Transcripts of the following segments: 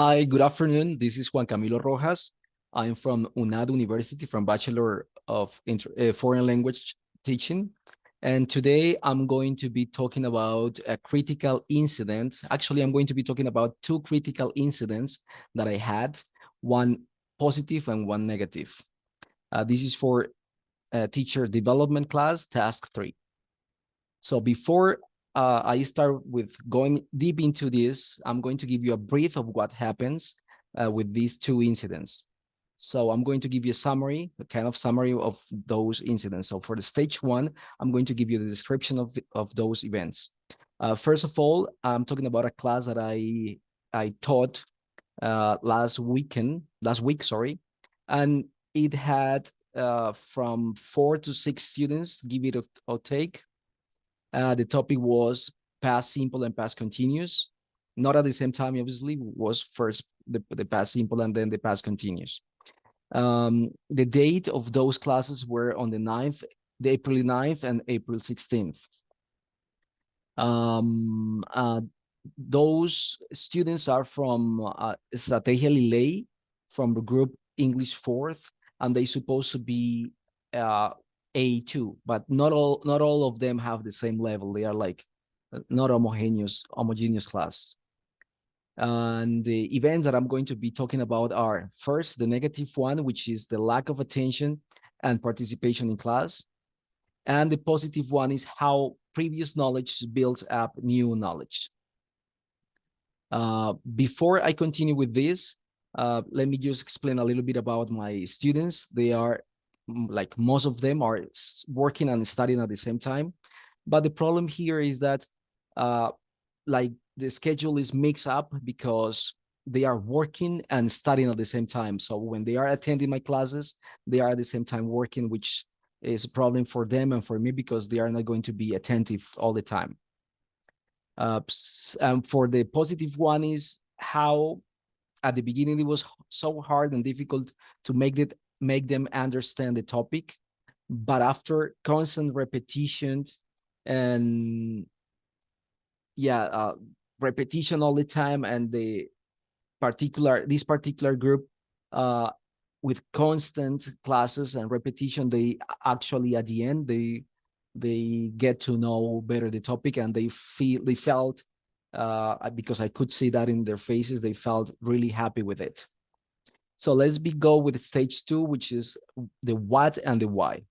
Hi, good afternoon. This is Juan Camilo Rojas. I'm from UNAD University, from Bachelor of Foreign Language Teaching. And today I'm going to be talking about a critical incident. Actually, I'm going to be talking about two critical incidents that I had, one positive and one negative. This is for teacher development class, task 3. So before I start with going deep into this, I'm going to give you a brief of what happens with these two incidents. So I'm going to give you a summary, a kind of summary of those incidents. So for the stage 1, I'm going to give you the description of those events. First of all, I'm talking about a class that I taught last week, sorry, and it had from 4 to 6 students give it or take. The topic was past simple and past continuous. Not at the same time, obviously, was first the past simple and then the past continuous. The date of those classes were on the April 9th and April 16th. Those students are from Estrategia Lilei, from the group English 4th, and they supposed to be A2, but not all of them have the same level. They are like not homogeneous class. And the events that I'm going to be talking about are, first, the negative one, which is the lack of attention and participation in class. And the positive one is how previous knowledge builds up new knowledge. Before I continue with this, let me just explain a little bit about my students. They are, like most of them, are working and studying at the same time. But the problem here is that like the schedule is mixed up because they are working and studying at the same time. So when they are attending my classes, they are at the same time working, which is a problem for them and for me because they are not going to be attentive all the time. For the positive one is how at the beginning it was so hard and difficult to make them understand the topic, but after constant repetition and repetition all the time, and this particular group with constant classes and repetition, they actually at the end they get to know better the topic, and they felt because I could see that in their faces, they felt really happy with it. So let's go with stage 2, which is the what and the why.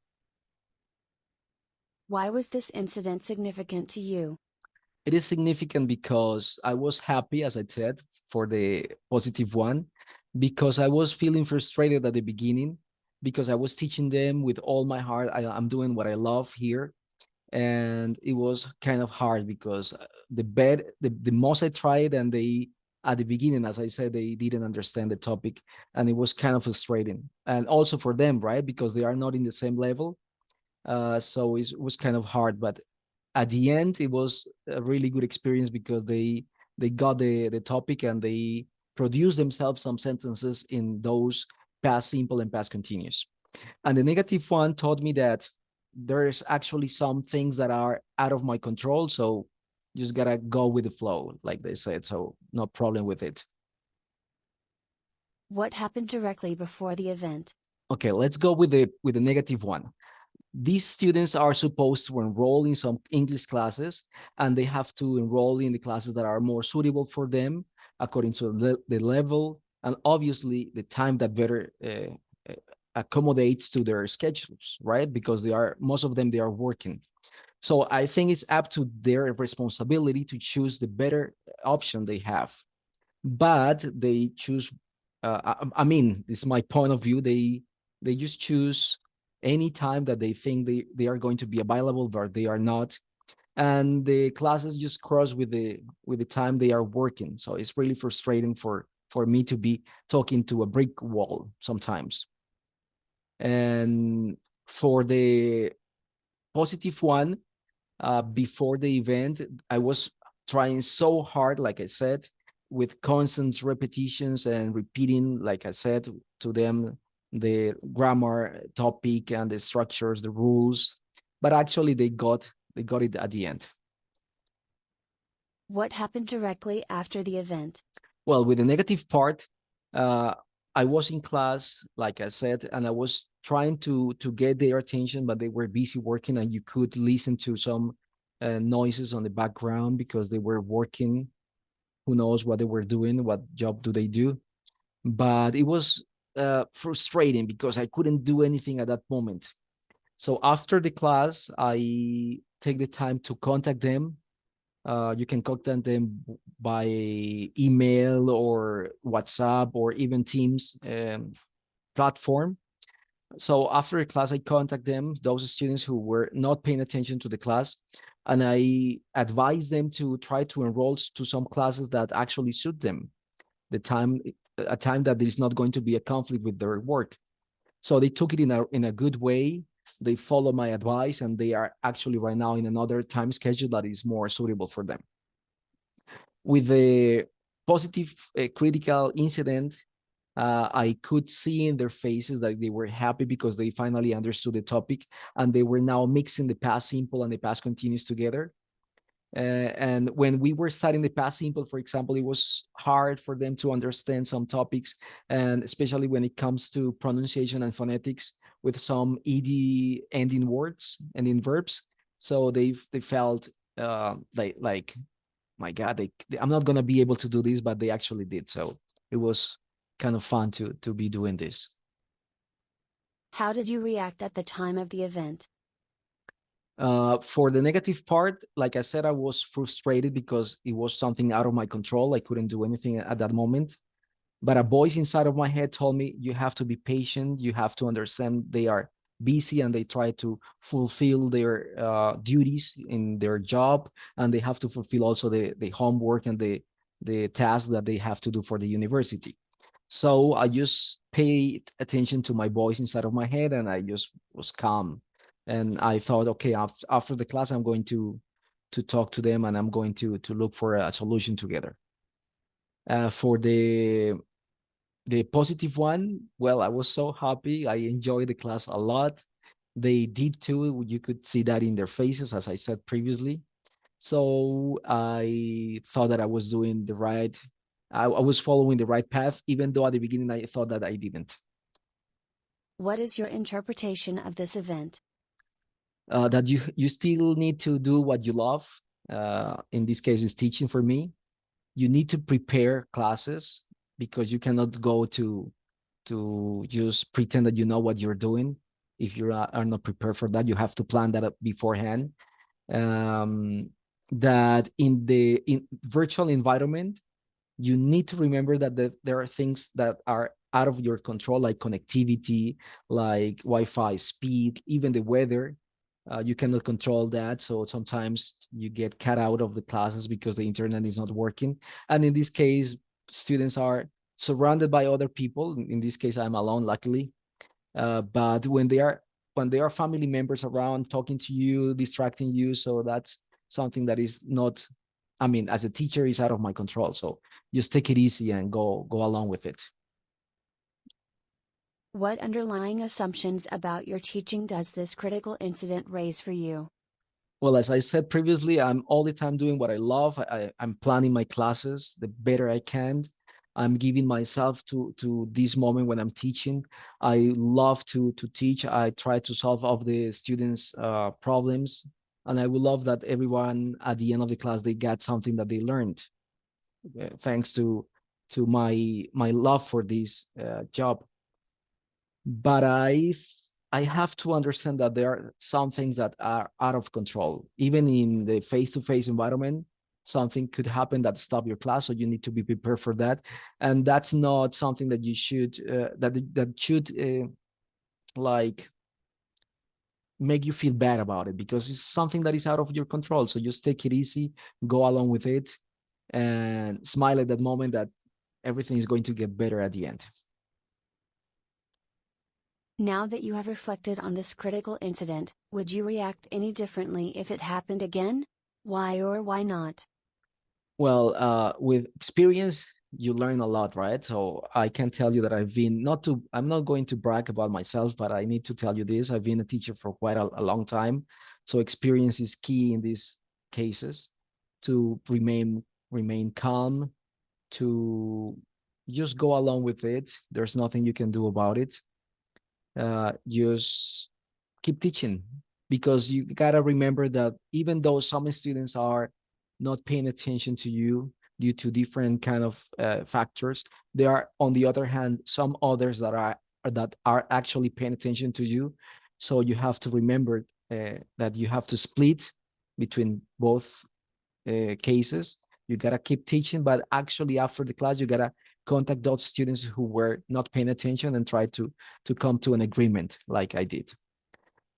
Why was this incident significant to you? It is significant because I was happy, as I said, for the positive one, because I was feeling frustrated at the beginning, because I was teaching them with all my heart. I'm doing what I love here. And it was kind of hard because the most I tried, and they, at the beginning, as I said, they didn't understand the topic, and it was kind of frustrating. And also for them, right? Because they are not in the same level. So it was kind of hard, but at the end it was a really good experience because they got the topic, and they produced themselves some sentences in those past simple and past continuous. And the negative one taught me that there's actually some things that are out of my control, so just gotta go with the flow, like they said, so no problem with it. What happened directly before the event? Okay, let's go with the negative one. These students are supposed to enroll in some English classes, and they have to enroll in the classes that are more suitable for them according to the level, and obviously the time that better accommodates to their schedules, right? Because most of them, they are working. So I think it's up to their responsibility to choose the better option they have. But they choose, I mean, this is my point of view. They just choose any time that they think they are going to be available, but they are not. And the classes just cross with the time they are working. So it's really frustrating for me to be talking to a brick wall sometimes. And for the positive one, before the event, I was trying so hard, like I said, with constant repetitions and repeating, like I said, to them, the grammar topic and the structures, the rules. But actually, they got it at the end. What happened directly after the event? Well, with the negative part, uh, I was in class, like I said, and I was trying to get their attention, but they were busy working, and you could listen to some noises on the background because they were working. Who knows what they were doing? What job do they do? But it was frustrating because I couldn't do anything at that moment. So after the class, I take the time to contact them. You can contact them by email or WhatsApp or even Teams platform. So after the class, I contact them, those students who were not paying attention to the class, and I advise them to try to enroll to some classes that actually suit them, the time, a time that there is not going to be a conflict with their work. So they took it in a good way. They follow my advice, and they are actually right now in another time schedule that is more suitable for them. With the positive critical incident, I could see in their faces that they were happy because they finally understood the topic, and they were now mixing the past simple and the past continuous together. And when we were studying the past simple, for example, it was hard for them to understand some topics, and especially when it comes to pronunciation and phonetics with some ed ending words and in verbs. So they felt like my God, I'm not gonna be able to do this, but they actually did. So it was kind of fun to be doing this. How did you react at the time of the event? For the negative part, like I said, I was frustrated because it was something out of my control. I couldn't do anything at that moment. But a voice inside of my head told me, you have to be patient. You have to understand they are busy and they try to fulfill their duties in their job. And they have to fulfill also the homework and the tasks that they have to do for the university. So I just paid attention to my voice inside of my head, and I just was calm. And I thought, okay, after the class, I'm going to talk to them, and I'm going to look for a solution together. For the positive one, well, I was so happy. I enjoyed the class a lot. They did too. You could see that in their faces, as I said previously. So I thought that I was doing the right, I was following the right path, even though at the beginning I thought that I didn't. What is your interpretation of this event? That you still need to do what you love. In this case, is teaching for me. You need to prepare classes because you cannot go to just pretend that you know what you're doing. If you are not prepared for that, you have to plan that up beforehand. Um, that in the virtual environment, you need to remember that there are things that are out of your control, like connectivity, like Wi-Fi speed, even the weather. You cannot control that. So sometimes you get cut out of the classes because the internet is not working. And in this case, students are surrounded by other people. In this case, I'm alone, luckily. But when they are family members around talking to you, distracting you, so that's something that is not, I mean, as a teacher, is out of my control. So just take it easy and go along with it. What underlying assumptions about your teaching does this critical incident raise for you? Well, as I said previously, I'm all the time doing what I love. I'm planning my classes the better I can. I'm giving myself to this moment when I'm teaching. I love to teach. I try to solve all of the students' problems, and I would love that everyone at the end of the class they got something that they learned, thanks to my love for this job. But I have to understand that there are some things that are out of control. Even in the face-to-face environment, something could happen that stop your class, so you need to be prepared for that. And that's not something that you should that should like make you feel bad about it, because it's something that is out of your control. So just take it easy, go along with it, and smile at that moment that everything is going to get better at the end. Now that you have reflected on this critical incident, would you react any differently if it happened again? Why or why not? Well, with experience, you learn a lot, right? So I can tell you that I'm not going to brag about myself, but I need to tell you this. I've been a teacher for quite a long time. So experience is key in these cases to remain calm, to just go along with it. There's nothing you can do about it. Just keep teaching, because you gotta remember that even though some students are not paying attention to you due to different kind of factors, there are, on the other hand, some others that are actually paying attention to you. So you have to remember that you have to split between both cases. You gotta keep teaching, but actually after the class, you gotta contact those students who were not paying attention and try to come to an agreement, like I did.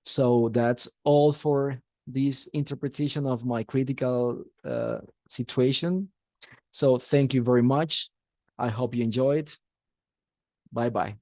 So that's all for this interpretation of my critical situation. So thank you very much. I hope you enjoyed. Bye bye.